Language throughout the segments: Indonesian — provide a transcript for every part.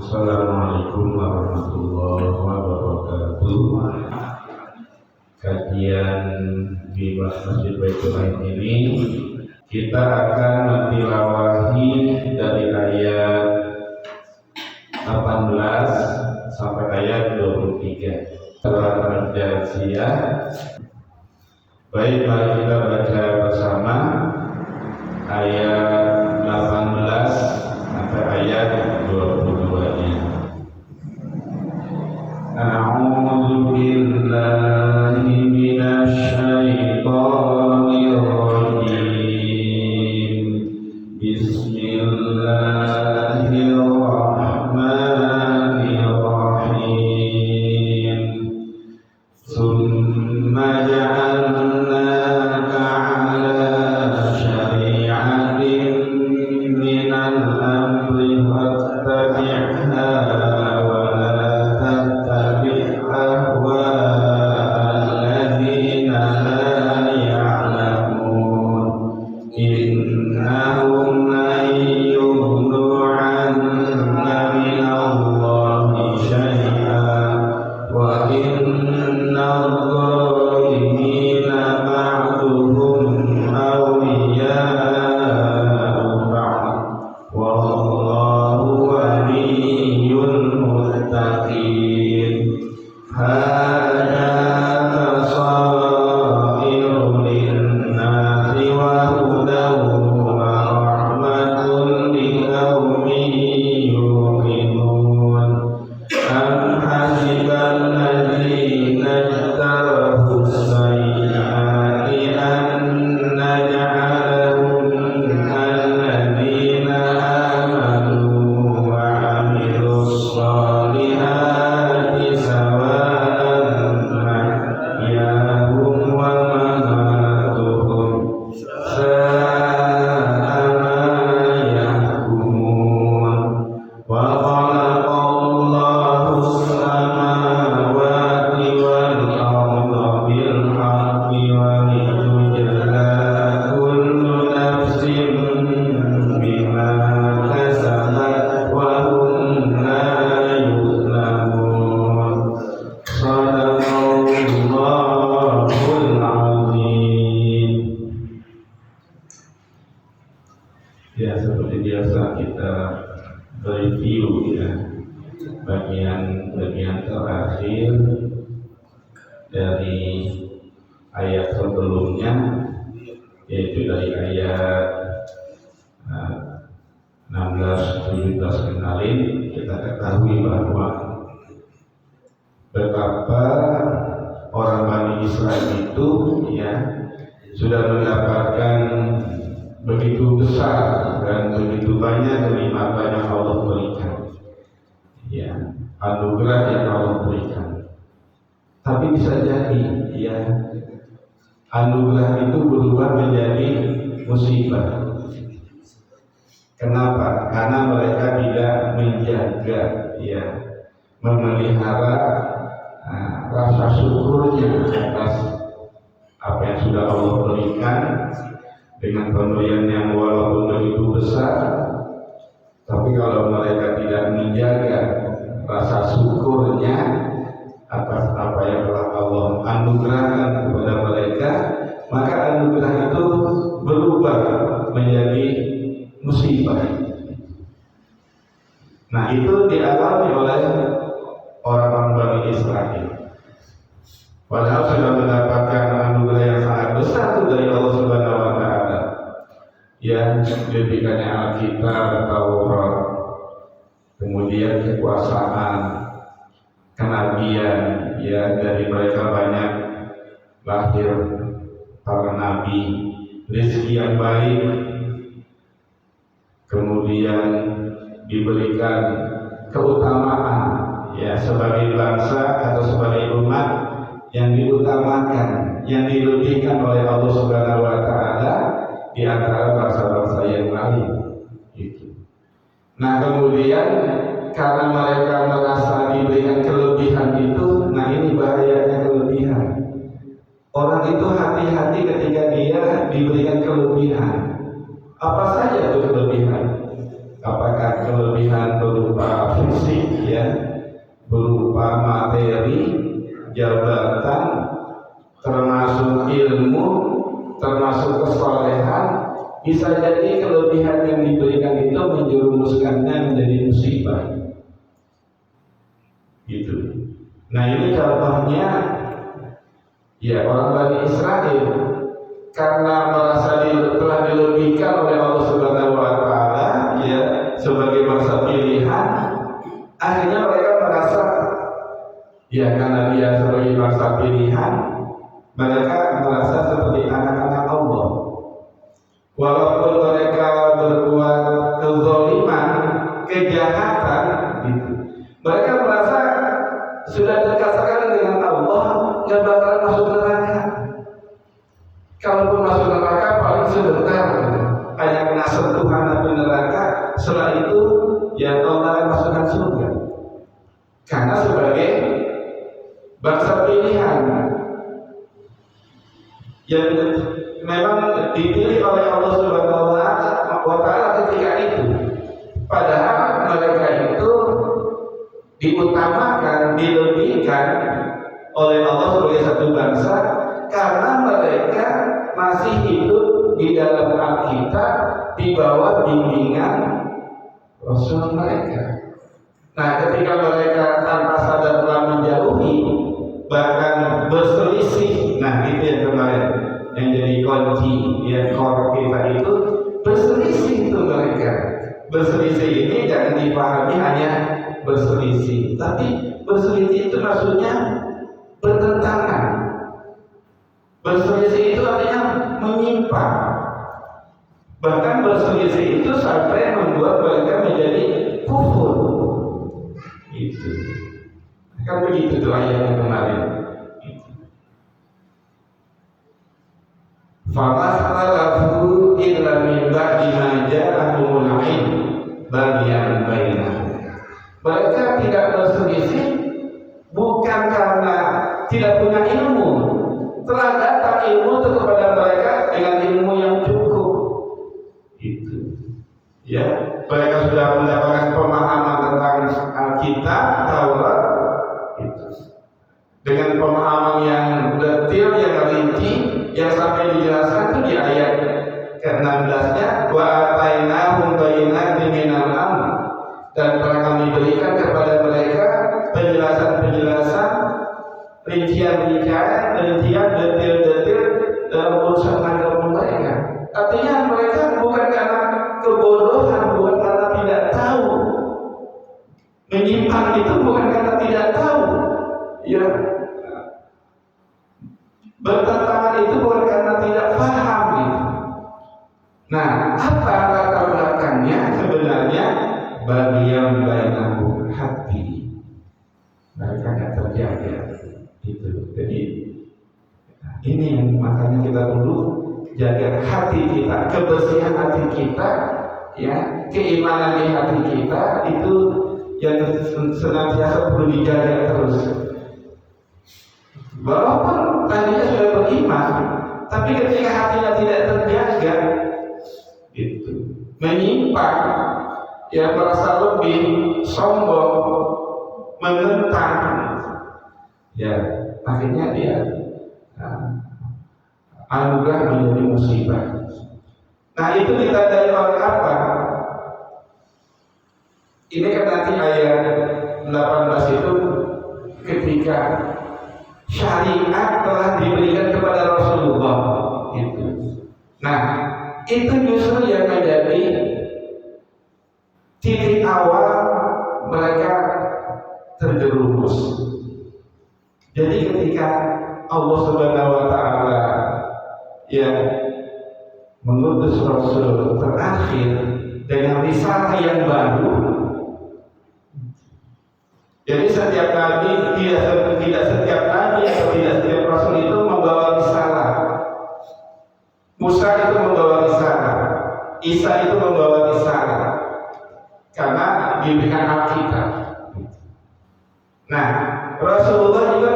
Assalamualaikum warahmatullahi wabarakatuh. Kajian di Masjid Baitul Ain ini kita akan mentilawahi dari ayat 18 sampai ayat 23 Surah Al-Jathiyah. Baik, mari kita baca bersama ayat 18 sampai ayat 22-nya. A'udzu billahi minasy syaithanir rajim. Bismillahirrahmanirrahim. Tsumma ja'alnaka 'ala syari'atin minal amri fattabi'ha wa la tattabi' ahwa'al ladzina la ya'lamun innahum lan yughnu 'anka minallahi syai'an wa innal zalimina ba'duhum awliya'u ba'd wallahu waliyyul muttaqin. Hada basairu linnasi wa hudan wa rahmatun liqaumin yuqinun. Am hasibal ladzina ijtarahu sayyi'ati an naj'alahum kalladzina amanu wa 'amilus shalihati sawa'an mahyahum wa mamatuhum sa'a ma yahkumun. Wa khalaqallahu as-samawati wal arda bil haqqi wa litujza kullu nafsin bima kasabat wa hum la yuzlamun. Shadaqallahul azim. Ya, seperti biasa kita review ya bagian terakhir dari ayat sebelumnya, yaitu dari ayat 16-17 kemarin. Kita ketahui bahwa betapa orang Bani Israel itu ya sudah mendapatkan begitu besar dan begitu banyak kenikmatan yang Allah berikan, ya, anugerah yang Allah berikan. Tapi bisa jadi ya anugerah itu berubah menjadi musibah. Kenapa? Karena mereka tidak menjaga, ya, memelihara rasa syukurnya atas apa yang sudah Allah berikan dengan pemberian yang walaupun begitu besar. Tapi kalau mereka tidak menjaga rasa syukurnya atas apa yang telah Allah anugerahkan kepada mereka, maka anugerah itu berubah menjadi musibah. Nah, itu dialami oleh orang-orang Bani Israel. Padahal sudah mendapatkan anugerah yang sangat besar dari Allah Subhanahu wa Ta'ala, yang diberikannya Alkitab, Taurat, kemudian kekuasaan, kenabian, ya, dari mereka banyak lahir para nabi, rezeki yang baik, kemudian diberikan keutamaan, ya, sebagai bangsa atau sebagai umat yang diutamakan, yang dilebihkan oleh Allah Subhanahu wa Ta'ala di antara bangsa-bangsa yang lain itu. Nah, kemudian karena mereka merasa diberikan kelebihan itu, nah ini bahayanya kelebihan. Orang itu hati-hati ketika dia diberikan kelebihan. Apa saja itu kelebihan? Apakah kelebihan berupa fisik, materi, jabatan, termasuk ilmu, termasuk kesolehan, bisa jadi kelebihan yang diberikan itu menjerumuskannya menjadi musibah. Gitu. Nah ini contohnya, ya orang Bani Israel karena merasa telah dilebihkan oleh Allah Subhanahu Wa Taala, ya sebagai bangsa pilihan, akhirnya mereka merasa, ya karena dia sebagai bangsa pilihan, mereka merasa seperti anak-anak Allah. Walaupun mereka berbuat kezaliman, kejahatan, gitu, mereka merasa sudah dekat sekali dengan Allah, nggak bakalan masuk neraka. Kalaupun masuk neraka paling sebentar, hanya kena sentuhan api neraka. Setelah itu, ya Allah akan masukkan surga. Karena sebagai bangsa pilihan yang memang dipilih oleh Allah Subhanahu Wa Taala ketika itu. Padahal mereka itu diutamakan, dilebihkan oleh Allah sebagai satu bangsa karena mereka masih hidup di dalam Alkitab di bawah bimbingan Rasul mereka. Nah, ketika mereka tanpa sadar telah menjauhi, bahkan berselisih, nah itu yang kemarin yang jadi kunci yang core kita itu, berselisih itu mereka. Berselisih ini jangan dipahami hanya berselisih, tapi berselisih itu maksudnya bertentangan. Berselisih itu artinya menyimpang. Bahkan berselisih itu sampai membuat mereka menjadi kufur. Itu kan begitu tuh ayatnya kemarin. Famastalafu illa min ba'di ma ja'ahumul 'ilm baghyan bainahum. Mereka tidak berselisih bukan karena tidak punya ilmu. Telah datang ilmu kepada mereka dengan ilmu yang cukup. Itu. Ya, mereka sudah mendapatkan pemahaman tentang Alkitab, Taurat, itu. Dengan pemahaman yang detail, yang rinci, yang sampai dijelaskan itu di ayat ke-16-nya, wa atainahum bayyinatin minal amr, dan telah kami berikan kepada mereka penjelasan-penjelasan, rincian-rincian, detail-detail dalam urusan agama mereka. Artinya mereka bukan karena kebodohan, bukan karena tidak tahu. Menyimpang itu bukan karena tidak tahu, ya. Bertentangan itu bukan karena tidak paham, gitu. Nah, apa latar belakangnya sebenarnya? Bagian bainahu hati. Mereka tidak terjaga, itu. Jadi ini yang makanya kita perlu jaga hati kita, kebersihan hati kita, ya, keimanan di hati kita itu yang senantiasa perlu dijaga terus. Walaupun tadinya sudah beriman, tapi ketika hatinya tidak terjaga, itu menyimpang, ya merasa lebih sombong, menentang, ya akhirnya dia anugerah menjadi musibah. Nah itu ditandai oleh apa? Ini kan nanti ayat 18 itu ketika syariat telah diberikan kepada Rasulullah itu. Nah itu justru yang menjadi titik awal mereka terjerumus. Jadi ketika Allah Subhanahu Wa Taala yang mengutus Rasul terakhir dengan risalah yang baru, jadi setiap nabi, tidak setiap nabi atau tidak setiap Rasul itu membawa risalah. Musa itu membawa risalah, Isa itu membawa risalah, karena diberikan Alkitab. Nah, Rasulullah juga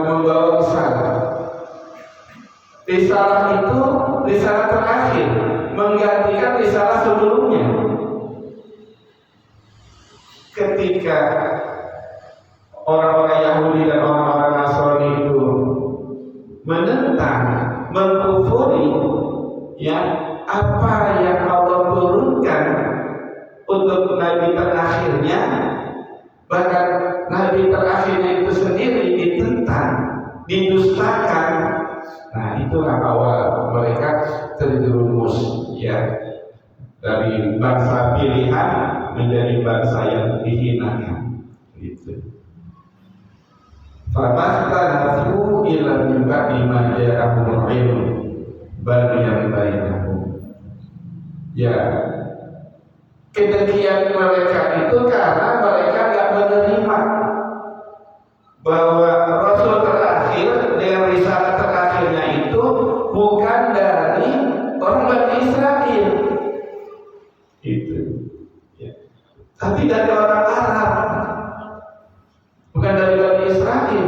membawa risalah. Risalah itu risalah terakhir, menggantikan risalah sebelumnya. Ketika orang-orang Yahudi dan orang-orang Nasrani itu menentang, mengkufuri ya apa yang Allah turunkan untuk nabi terakhirnya, bahkan nabi terakhirnya itu sendiri ditentang, didustakan. Nah, itulah awal mereka terjerumus ya dari bangsa pilihan menjadi bangsa yang dihinakan. Gitu. Famastanafu ila min ba'di ma ja'ahumul ilm bagian bainahum. Ya, kedengkian mereka itu karena mereka tidak menerima bahwa Rasul terakhir dengan risalah terakhirnya itu bukan dari orang Bani Israel, itu, ya. Tapi dari orang Arab, bukan dari Bani Israel.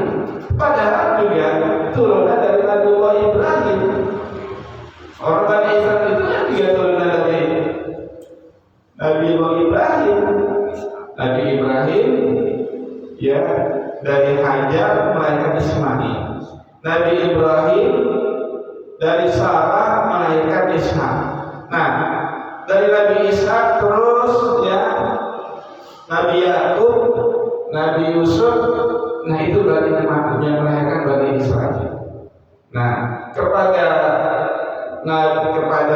Padahal juga turunan dari Nabi Ibrahim. Orang Bani Israel itu kan juga turunan dari Nabi Ibrahim. Nabi Ibrahim ya dari Hajar melahirkan Ismail. Nabi Ibrahim dari Sarah melahirkan Ishak. Nah, dari Nabi Ishak terus ya Nabi Yakub, Nabi Yusuf. Nah, itu berarti yang melahirkan Bani Israel. Nah, kepada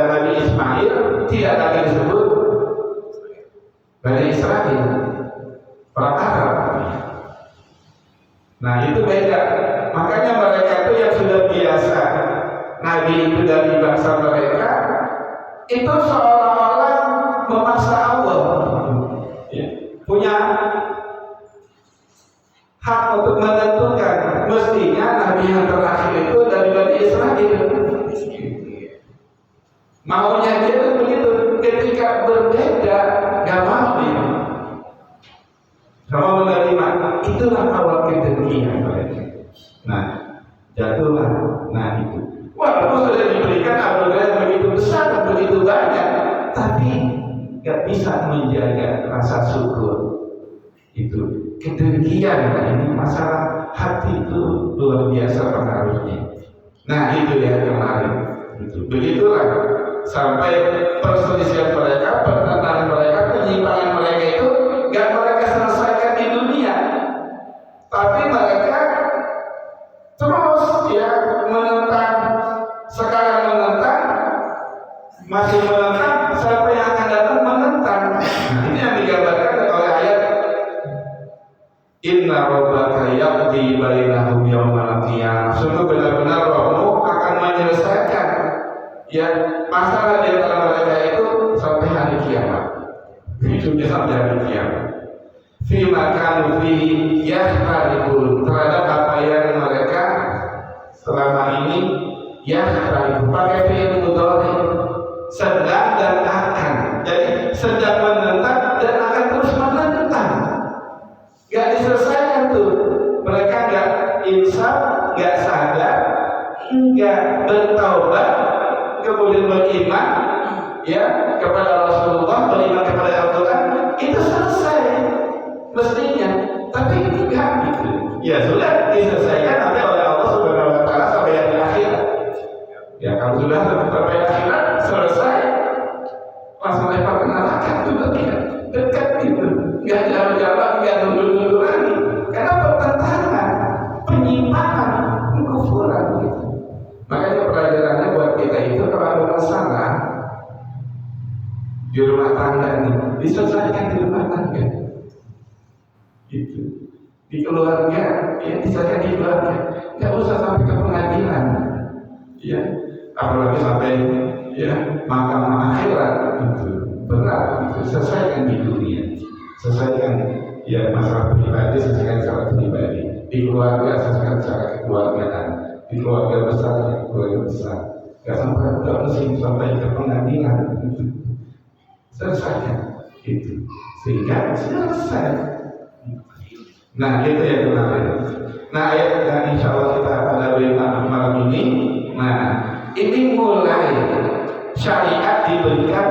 Nabi Ismail tidak lagi disebut Bani Israel, orang Arab. Nah, itu beda. Makanya mereka itu yang sudah biasa Nabi itu dari bangsa mereka, itu seolah-olah memaksa Allah ya, punya hak untuk menentukan mestinya Nabi yang terakhir itu dari Bani Israel. Maunya dia itu begitu. Ketika berbeda, gak mau dia. Kalau menerima, itulah awal kedengkian mereka. Nah, jatuhlah. Nah, itu. Walaupun sudah diberikan anugerah yang begitu besar dan begitu banyak, tapi gak bisa menjaga rasa syukur. Itu kedengkian. Nah, ini masalah hati itu luar biasa pengaruhnya. Nah, itu yang kemarin. Begitulah sampai perselisihan mereka, pertentangan mereka, penyimpangan mereka itu gak mereka selesaikan di dunia, tapi mereka terus ya menentang, sekarang menentang, masih menentang, sampai yang akan datang menentang. Nah, ini yang digambarkan oleh ayat Inna rabbaka yaqdi bainahum yaumal qiyamah. Sungguh benar-benar Rabbmu akan menyelesaikan ya masalah di antara mereka itu sampai hari kiamat. Itu sampai hari kiamat. Fi makanu fihi yahribun, terhadap apa yang mereka selama ini yahribun, pakai fi'il mudhari, sedang dan akan. Jadi sedang menentang dan akan terus menentang. Gak diselesaikan tuh. Mereka gak insaf, gak sadar, gak bertaubat, kemudian beriman ya kepada Rasulullah, beriman kepada Al-Quran, itu selesai mestinya. Tapi enggak gitu. Ya sudah diselesaikan nanti oleh Allah Subhanahu wa taala sampai yang akhirat. Ya kalau sudah sampai akhirat selesai, langsung lempar ke neraka itu dekat gitu. Enggak jauh-jauh, enggak nunggu-nunggu lagi. Karena pertentangan, penyimpangan, kekufuran gitu. Makanya pelajarannya buat kita itu kalau ada masalah di rumah tangga nih, diselesaikan di rumah tangga. Gitu. Di keluarga, ya diselesaikan di keluarga. Nggak usah sampai ke pengadilan. Ya, apalagi sampai ya mahkamah akhirat gitu. Berat gitu. Selesaikan di dunia. Selesaikan ya masalah pribadi, selesaikan secara pribadi. Di keluarga selesaikan secara kekeluargaan. Di keluarga besar, keluarga besar. Gak sampai ke pengadilan gitu. Selesaikan itu sehingga selesai. Nah itu yang kemarin. Nah ayat yang insya Allah kita pada malam ini. Nah ini mulai syariat diberikan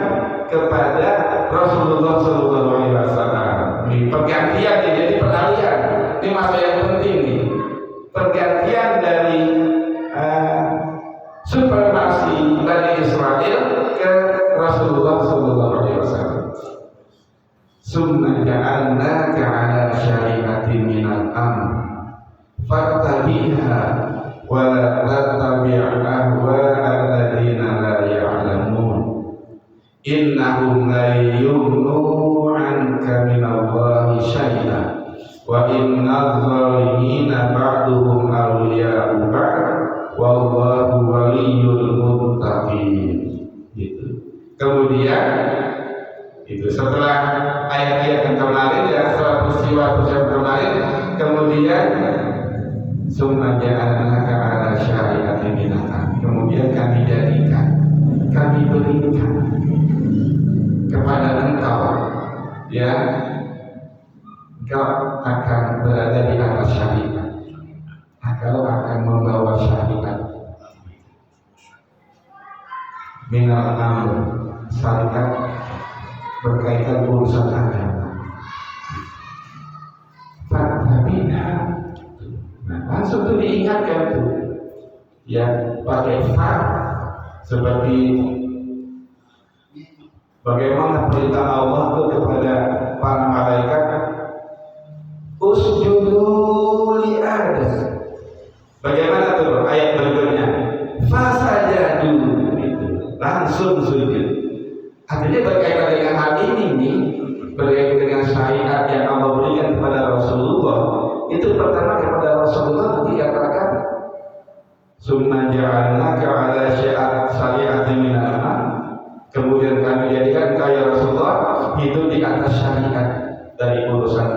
kepada Rasulullah SAW. Ini pergantian, jadi peralihan. ini masa yang penting nih, pergantian dari supremasi Bani Israel ke Rasulullah SAW. Summa ja'alnaka 'ala syari'atin minal amr fattabi'ha wa la tattabi' ahwa'a alladziina la ya'lamun innahum la yughnu 'anka minallahi syai'an wa innadh dhalimina ba'duhum awliya'u ba'd wallahu waliyyul muttaqin. Gitu. Kemudian itu setelah ayat-ayat yang kemarin ya, setelah peristiwa kemarin, kemudian summa ja'alnaka 'ala syari'atin minal amr, kemudian kami jadikan, kami berikan kepada engkau, ya, engkau akan berada di atas syariat, engkau akan membawa syariat minal amr, syariat berkaitan urusan agama. Fattabi'ha, nah, langsung itu diingatkan tuh, ya, pakai fat, seperti bagaimana perintah Allah itu kepada para malaikat, usjudu li Adam. Bagaimana tuh ayat berikutnya? Fasajadu, gitu. Langsung sujud. Artinya berkaitan dengan hal ini nih, berkaitan dengan syariat yang Allah berikan kepada Rasulullah, itu pertama kepada Rasulullah dikatakan summa ja'alnaka 'ala syari'atin minal amr, kemudian kami jadikan kaya Rasulullah hidup di atas syariat dari urusan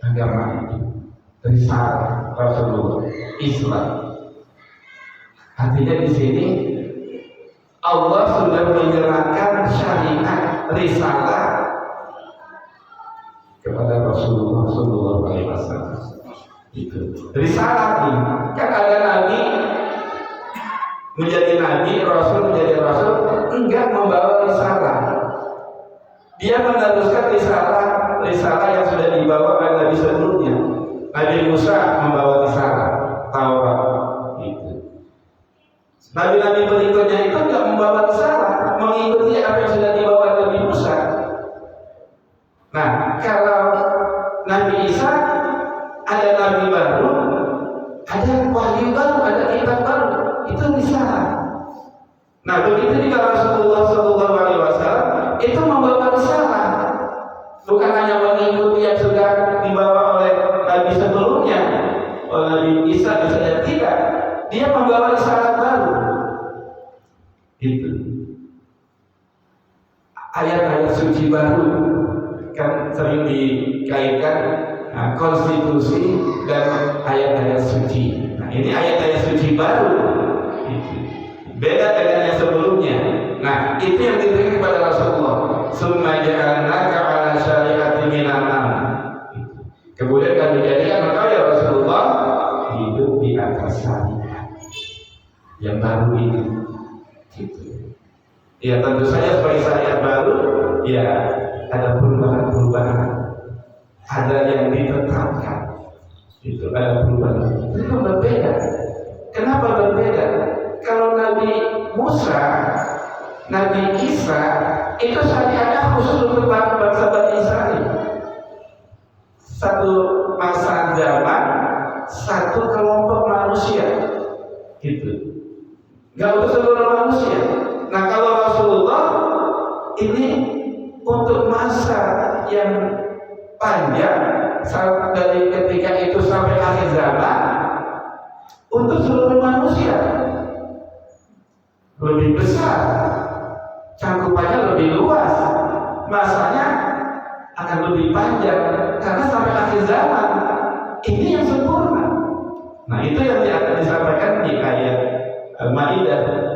agama itu, dari syariat Rasulullah Islam. Artinya di sini Allah sudah menyerahkan syariat risalah kepada Rasulullah SAW. Itu risalah ini kan, ada nabi menjadi nabi, rasul menjadi rasul, enggak membawa risalah. Dia meneruskan risalah yang sudah dibawa oleh nabi sebelumnya. Nabi Musa membawa risalah Taurat. Nabi-nabi berikutnya itu tidak membawa risalah, mengikuti apa yang sudah dibawa Nabi Musa. Nah, kalau Nabi Isa ada nabi baru, ada wahyu baru, ada kitab baru, itu risalah. Nah, begitu juga Rasulullah SAW itu membawa risalah, bukan hanya mengikuti yang sudah dibawa oleh Nabi sebelumnya, oleh Nabi Isa misalnya, tidak. Dia membawa risalah baru. Itu ayat-ayat suci baru kan sering dikaitkan konstitusi dan ayat-ayat suci. Nah, ini ayat-ayat suci baru. Itu beda dengan yang sebelumnya. Nah, itu yang diberikan kepada Rasulullah. Summa ja'alnaka 'ala syari'atin minal amr. Kemudian kami jadikan engkau ya Rasulullah hidup di atas syariat yang baru ini. Gitu. Ya, tentu saja sebagai syariat baru, ya ada perubahan-perubahan, ada yang ditetapkan. Itu ada perubahan. Itu berbeda. Kenapa berbeda? Kalau Nabi Musa, Nabi Isa itu syariatnya khusus untuk bangsa Bani Israel. Satu masa zaman, satu kelompok manusia. Gitu. Gak untuk seluruh manusia. Nah, kalau Rasulullah ini untuk masa yang panjang, dari ketika itu sampai akhir zaman, untuk seluruh manusia, lebih besar, cakupannya lebih luas, masanya akan lebih panjang, karena sampai akhir zaman ini yang sempurna. Nah, itu yang akan disampaikan di ayat Al-Maidah.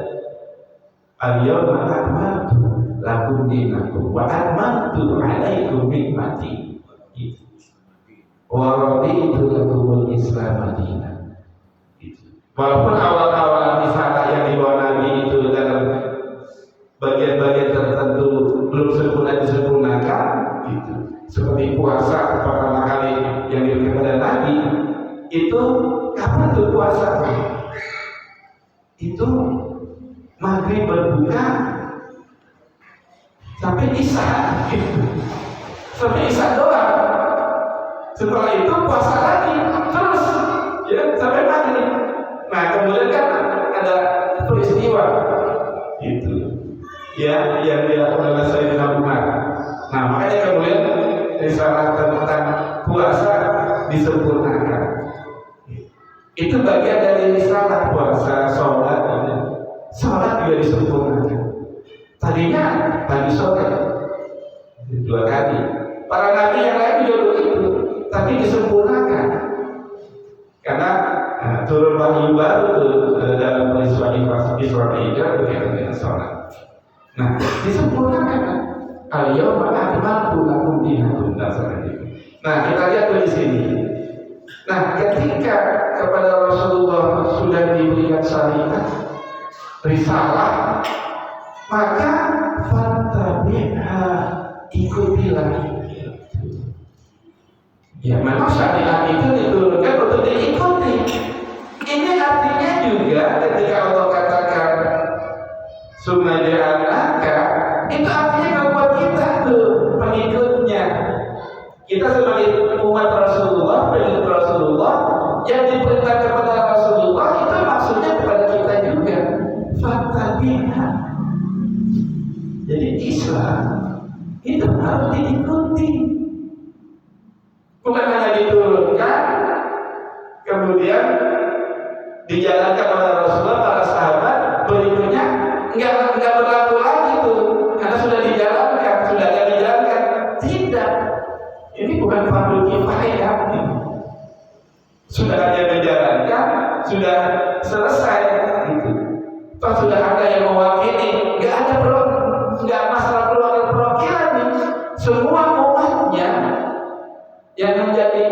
Al-yawma akmaltu lakum dinakum wa atmamtu 'alaikum nikmati wa raditu lakumul Islam dinan. Walaupun awal-awal risalah yang dibawa Nabi itu dalam bagian-bagian tertentu belum disempurnakan, gitu. Seperti puasa pertama kali yang diberikan kepada Nabi itu kapan tuh puasa? Itu maghrib berbuka sampai isya, sampai isya doang. Setelah itu puasa lagi terus, ya sampai maghrib. Nah kemudian kan ada peristiwa itu, ya yang dilakukan oleh Sayyidina Umar. Nah makanya kemudian risalah tentang puasa disempurnakan. Itu bagian dari risalah puasa, sholat, sholat juga disempurnakan. Tadinya pagi sore 2 kali. Para nabi yang lain juga begitu, tapi disempurnakan. Karena turun wahyu baru dalam peristiwa Isra Mi'raj berkaitan dengan sholat. Nah, disempurnakan. Al-yawma akmaltu lakum dinakum. Nah, kita lihat di sini. Nah, ketika kepada Rasulullah sudah diberikan syariat, risalah, maka fattabi'ha, ikutilah. Ya, memang syariat itu diturunkan untuk diikuti. Ini artinya juga ketika Allah katakan summa ja'alnaka, itu artinya buat kita tuh pengikutnya. Kita sebagai umat Rasulullah, pengikut Rasulullah, yang diperintah kepada Rasulullah itu maksudnya kepada kita juga. Fattabi'ha. Jadi Islam itu harus diikuti. Bukan hanya diturunkan, kemudian dijalankan oleh Rasulullah, para sahabat, berikutnya enggak berlaku lagi tuh, karena sudah dijalankan, sudah ada dijalankan. Tidak, ini bukan fardu kifayah. Sudah ada yang dijalankan, sudah selesai. Gitu. Toh sudah ada yang mewakili, enggak masalah perwakilan nih. Semua umatnya yang menjadi,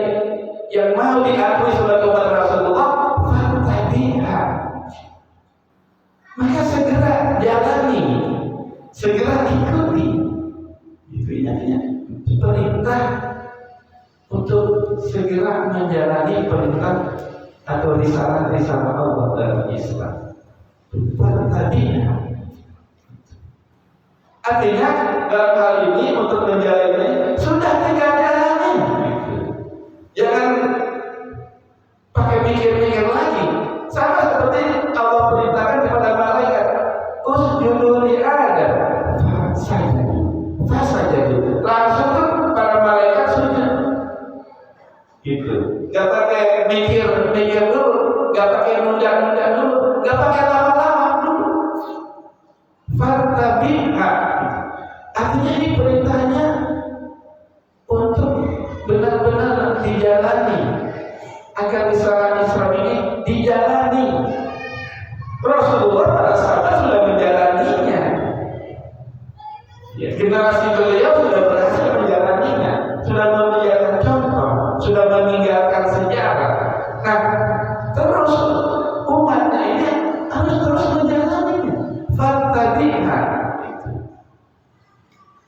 yang mau diakui sebagai umat Rasulullah, fattabi'ha. Maka segera jalani, segera ikuti. Itu intinya perintah untuk segera menjalani perintah atau risalah Allah dalam Islam. Fattabi'ha. Artinya dalam hal ini untuk menjalani sudah tinggal jalani. Jangan pakai mikir-mikir lagi. Sama seperti Allah perintahkan kepada malaikat, usjudu li Adam, fasajadu. Langsung tuh para malaikat sujud. Gitu. Gak pakai mikir dulu, gak pakai nunda dulu, gak pakai lama-lama dulu. Fattabi'ha. Artinya ini perintahnya untuk benar-benar dijalani, agar risalah Islam ini dijalani. Rasulullah, para sahabat sudah menjalaninya. Ya, generasi beliau sudah berhasil menjalaninya, sudah memberikan contoh, sudah meninggalkan sejarah. Nah, terus umatnya ini harus terus menjalaninya. Fattabi'ha.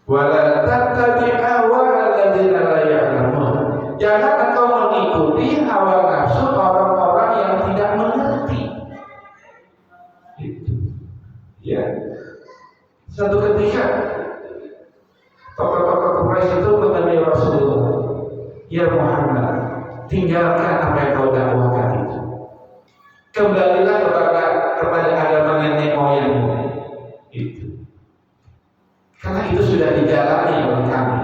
Wala tattabi'a wa'alladzina la ya'lamun. Jangan engkau mengikuti hawa nafsu orang-orang yang tidak mengerti. Itu. Ya. Satu ketika tokoh-tokoh Quraisy itu mengenai Rasulullah, ya Muhammad, tinggalkan apa yang kau dakwakan itu. Kembalilah kepada agama nenek moyangmu. Itu. Karena itu sudah dijalani oleh kami.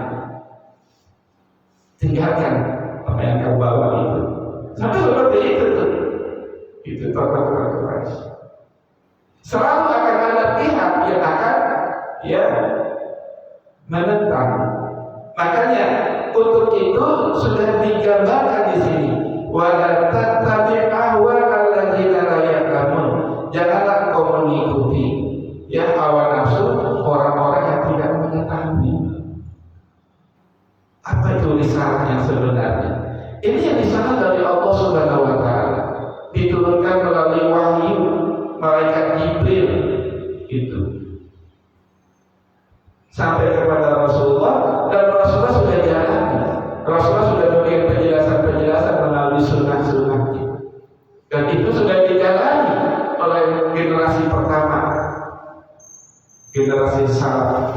Tinggalkan apa yang kau bawa itu. Sampai seperti itu tuh. Itu tokoh-tokoh Quraisy. Selalu akan ada pihak yang akan menentang. Makanya untuk itu sudah digambarkan di sini. Wala tattabi'a wa'alladzina la ya'lamun. Janganlah kau mengikuti hawa nafsu orang-orang yang tidak mengetahui apa itu risalah yang sebenarnya. Ini yang risalah dari Allah Subhanahu wa Ta'ala, diturunkan melalui wahyu malaikat Jibril itu sampai kepada Rasulullah, dan Rasulullah sudah jalan. Rasulullah sudah memberikan penjelasan melalui sunnah-sunnah. generasi salaf,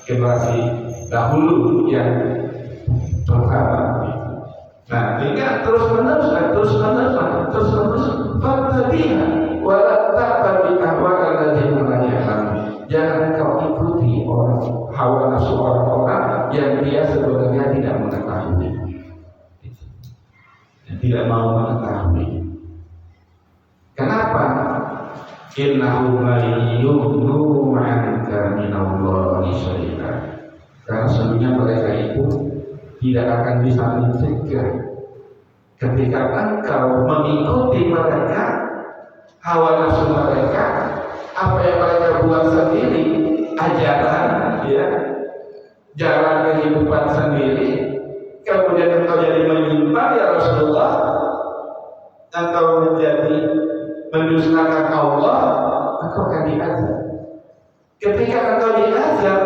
generasi dahulu yang pertama. Nah, hingga terus menerus, fattabiha wa la tattabi ahwa'al ladzina la ya'lamun. Jangan kau ikuti hawa nafsu orang-orang yang dia sebenarnya tidak mengetahui, yang tidak mau mengetahui. Kenapa? Innahu la yughnu 'anka minallahi syai'an. Karena sesungguhnya mereka itu tidak akan bisa mencegah ketika engkau mengikuti mereka, hawa nafsu mereka, apa yang mereka buat sendiri, ajaran, ya, jalan kehidupan sendiri, kemudian engkau jadi menyimpang, ya Rasulullah, engkau menjadi mendustakan Allah, engkau akan diazab. Ketika engkau diazab,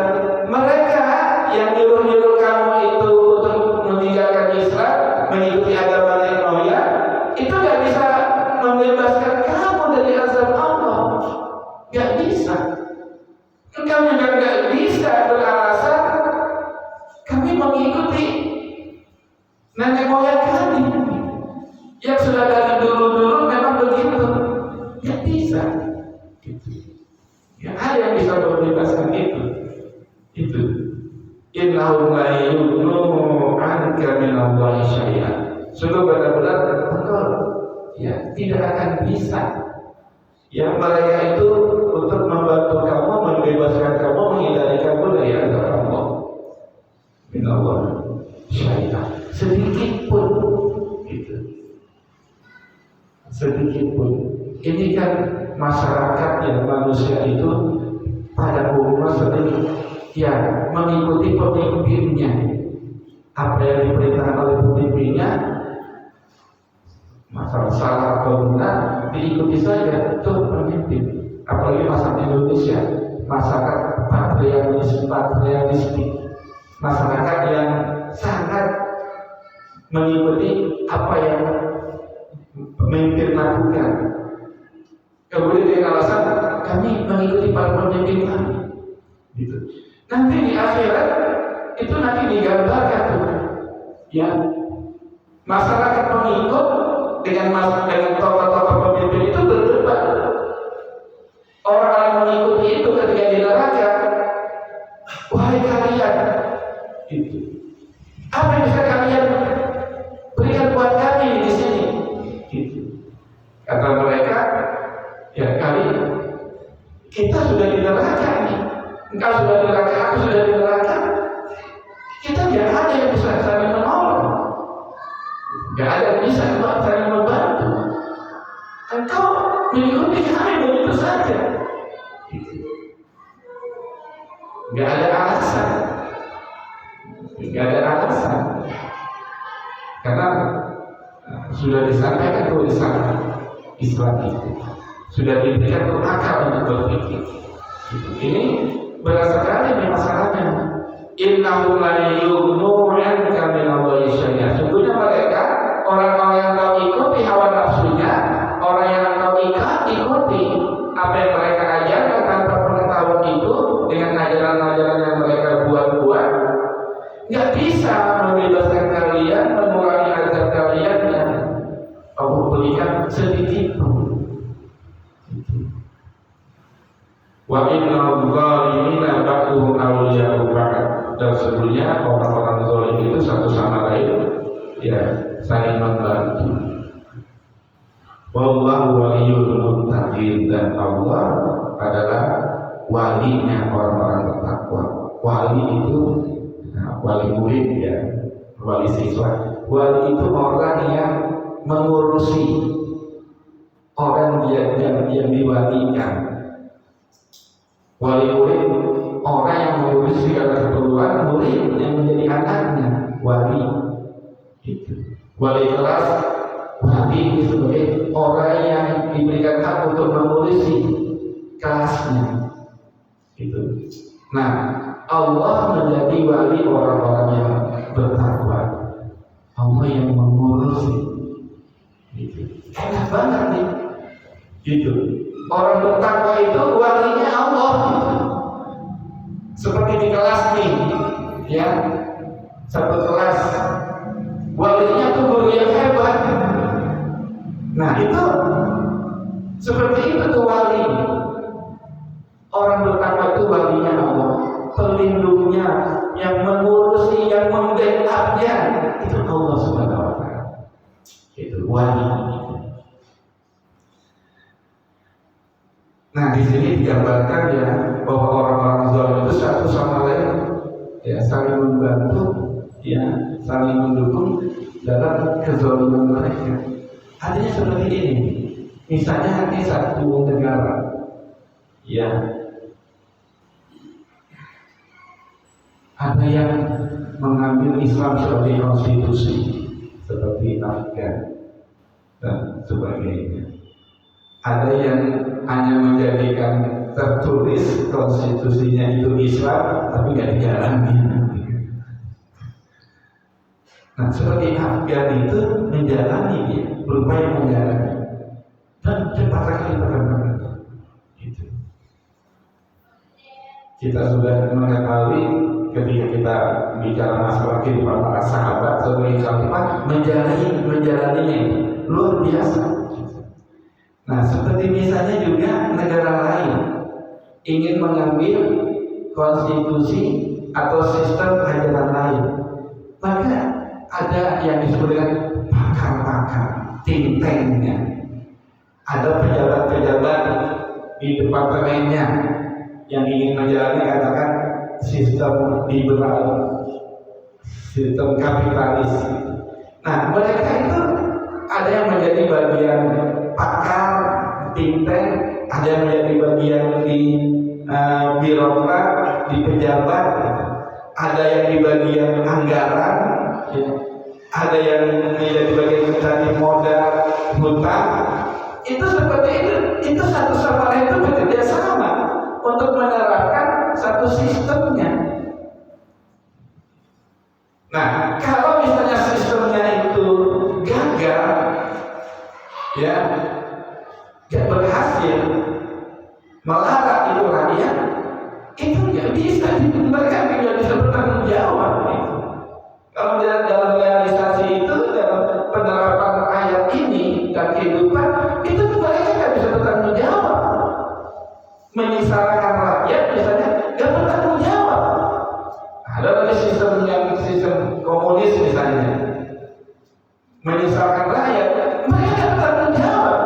mereka yang nyuruh-nyuruh kamu itu untuk meninggalkan Islam, mengikuti agama nenek moyang, itu gak bisa membebaskan kamu dari azab Allah. Gak bisa. Engkau juga gak bisa beralasan kami mengikuti nenek moyang kami yang sudah dari dulu-dulu memang begitu. Gak bisa. Gak ada yang bisa membebaskan itu. Innahu la yughnu 'anka minallahi syai'an. Sungguh benar-benar betul, ya, tidak akan bisa. Ya, mereka itu untuk membantu kamu, membebaskan kamu, menghindari kamu dari azab Allah. Minallahi syai'an. Sedikit pun, gitu. Sedikit pun. Ini kan masyarakat yang manusia itu pada umumnya sering ya mengikuti pemimpinnya. Apa yang diperintahkan oleh pemimpinnya, masalah salah atau benar, diikuti saja tuh pemimpin. Apalagi masyarakat Indonesia, masyarakat patriarkistik, masyarakat yang sangat mengikuti apa yang pemimpin lakukan. Kemudian dengan alasan kami mengikuti para pemimpin kami, gitu. Nanti di akhirat itu nanti digambarkan tuh, ya, masyarakat pengikut dengan tokoh-tokoh pemimpin itu berdebat. Orang yang mengikuti itu ketika di neraka, wahai kalian, itu apa yang bisa kalian berikan buat kami di sini? Gitu. Kata mereka, ya kita sudah di neraka nih. Engkau sudah di neraka, aku sudah di neraka. Kita tidak ada yang bisa saling menolong, tidak ada yang bisa saling membantu. Engkau mengikuti kami begitu saja, tidak ada alasan, karena sudah disampaikan tulisan Islam itu, sudah diberikan akal untuk berpikir. Ini berat sekali masalahnya. Innahu la yughnu 'anka minallahi syai'an. Sesungguhnya mereka orang-orang yang kau ikuti hawa nafsunya, orang yang kau ikuti apa yang mereka ajarkan tanpa pengetahuan itu dengan ajaran-ajaran yang mereka buat-buat, nggak bisa membebaskan kalian, mengurangi azab kalian yang Allah berikan sedikit pun. Wa innal zalimina ba'duhum awliya'u ba'd. Dan sebelumnya orang-orang zalim itu satu sama lain ya saling membantu. Wallahu waliyul muttaqin. Dan Allah adalah walinya orang-orang bertakwa. Wali itu wali murid, ya, wali siswa. Wali itu orang yang mengurusi orang yang diwalikan. Wali murid orang yang mengurus segala keperluan murid yang menjadi anaknya. Wali itu. Wali kelas, wali sebagai orang yang diberikan hak untuk mengurusi kelasnya. Itu. Nah, Allah menjadi wali orang-orang yang bertakwa. Allah yang mengurusi. Gitu. Enak banget nih. Gitu. Orang bertakwa itu walinya Allah. Gitu. wali. Nah, di sini digambarkan ya bahwa orang-orang zalim itu satu sama lain ya saling membantu, ya saling mendukung dalam kezaliman mereka. Artinya seperti ini. Misalnya di satu negara, ya ada yang mengambil Islam sebagai konstitusi, seperti Afgan dan sebagainya. Ada yang hanya menjadikan tertulis konstitusinya itu Islam, tapi nggak dijalani. Nah, seperti Afgan itu menjalani, dia berupaya menjalani, dan cepat sekali perkembangannya. Gitu. Kita sudah mengetahui ketika kita bicara masalah kehidupan para sahabat sebagai khalifah, menjalaninya luar biasa. Nah, seperti misalnya juga negara lain ingin mengambil konstitusi atau sistem ajaran lain, maka ada yang disebut dengan pakar-pakar, think tank-nya, ada pejabat-pejabat di departemennya yang ingin menjalani katakan sistem liberal, sistem kapitalis. Nah, mereka itu ada yang menjadi bagian pakar, think tank, ada yang menjadi bagian di birokrat, di pejabat, ada yang di bagian anggaran, ya. Ada yang menjadi bagian mencari modal, hutang. Itu seperti itu satu sama lain itu bekerja sama untuk menerapkan satu sistemnya. Nah, kalau misalnya sistemnya itu gagal, ya, gak berhasil melarang itu rakyat, itu nggak bisa, mereka tidak bisa bertanggung jawab. Kalau dalam realisasi itu, dalam penerapan ayat ini dan kehidupan itu, mereka nggak bisa bertanggung jawab. Menyesalkan rakyat misalnya nggak bertanggung jawab. Ada lagi sistem komunis misalnya, menyesalkan rakyat, mereka nggak bertanggung jawab.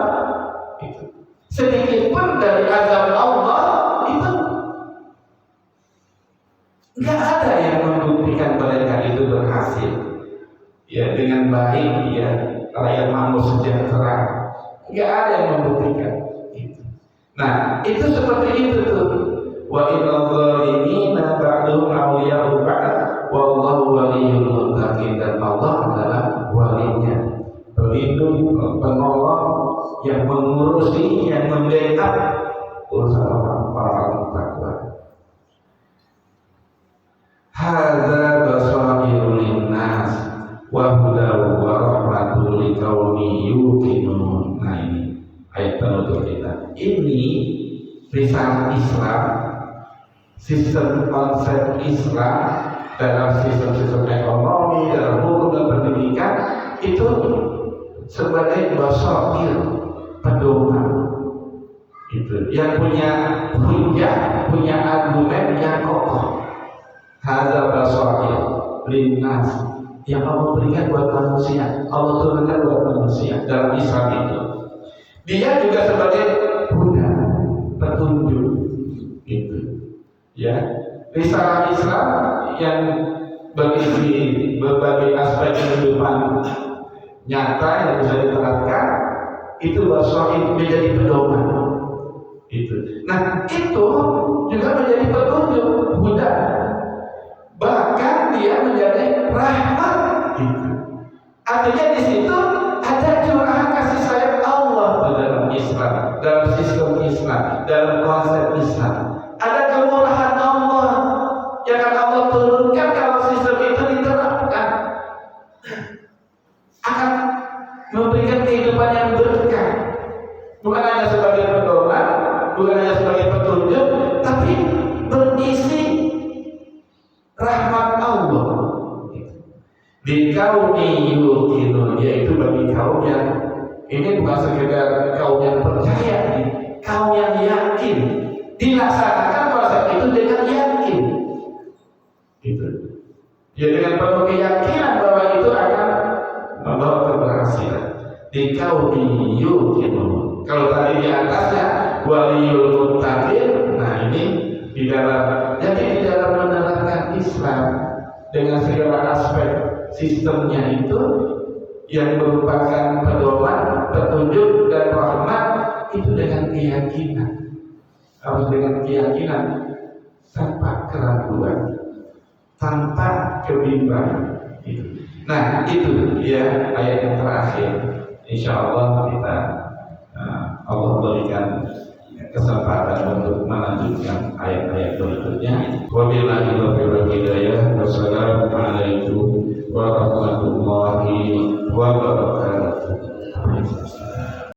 Sedikit pun dari azab Allah itu nggak ada yang membuktikan mereka itu berhasil, ya dengan baik, ya rakyat makmur sejahtera, nggak ada yang membuktikan itu. Nah, itu seperti itu tuh. Wa innal zalimina ba'duhum awliya'u ba'd wallahu waliyyul muttaqin, dan Allah adalah walinya, pelindung, penolong, yang mengurusi, yang membackup urusan orang-orang takwa. Hadza basairul linnas wa hudaw wa rahmatul liqaumin yuqinun. Nah, ini ayat penutup kita. Ini risalah Islam, sistem konsep Islam dalam sistem ekonomi, dalam hukum dan pendidikan itu sebagai basair, pedoman. Itu yang punya hujah, punya argumen yang kokoh. Hadza basair linnas, yang Allah berikan buat manusia, Allah turunkan buat manusia dalam Islam itu. Dia juga sebagai huda, petunjuk, gitu. Ya, risalah Islam yang berisi berbagai aspek kehidupan nyata yang bisa diterapkan, itu basair, menjadi pedoman. Itu. Nah, itu juga menjadi petunjuk, huda. Bahkan dia menjadi rahmat. Gitu. Artinya di situ ada curahan kasih sayang Allah dalam Islam, dalam sistem Islam, dalam konsep Islam. Ada kemurahan Allah yang akan Allah turunkan kalau sistem itu diterapkan, akan memberikan kehidupan yang berkah, bukan hanya sebagai pedoman, bukan hanya sebagai petunjuk, tapi berisi rahmat Allah. Di kaum yuqinun, yaitu bagi kaum yang ini bukan sekedar kaum yang percaya, kaum yang yakin, dilaksanakan konsep itu dengan yakin. Gitu. Ya, dengan penuh keyakinan bahwa itu akan membawa keberhasilan. Di liqaumin yuqinun. Kalau tadi di atasnya waliyul muttaqin, nah ini di dalam, jadi di dalam menerapkan Islam dengan segala aspek sistemnya itu yang merupakan pedoman, petunjuk dan rahmat, itu dengan keyakinan, harus dengan keyakinan tanpa keraguan, tanpa kebimbangan. Nah itu ya ayat yang terakhir. Insya Allah kita Allah berikan kesempatan untuk melanjutkan ayat-ayat berikutnya. Wabillahi taufiq wal hidayah. Wassalamualaikum warahmatullahi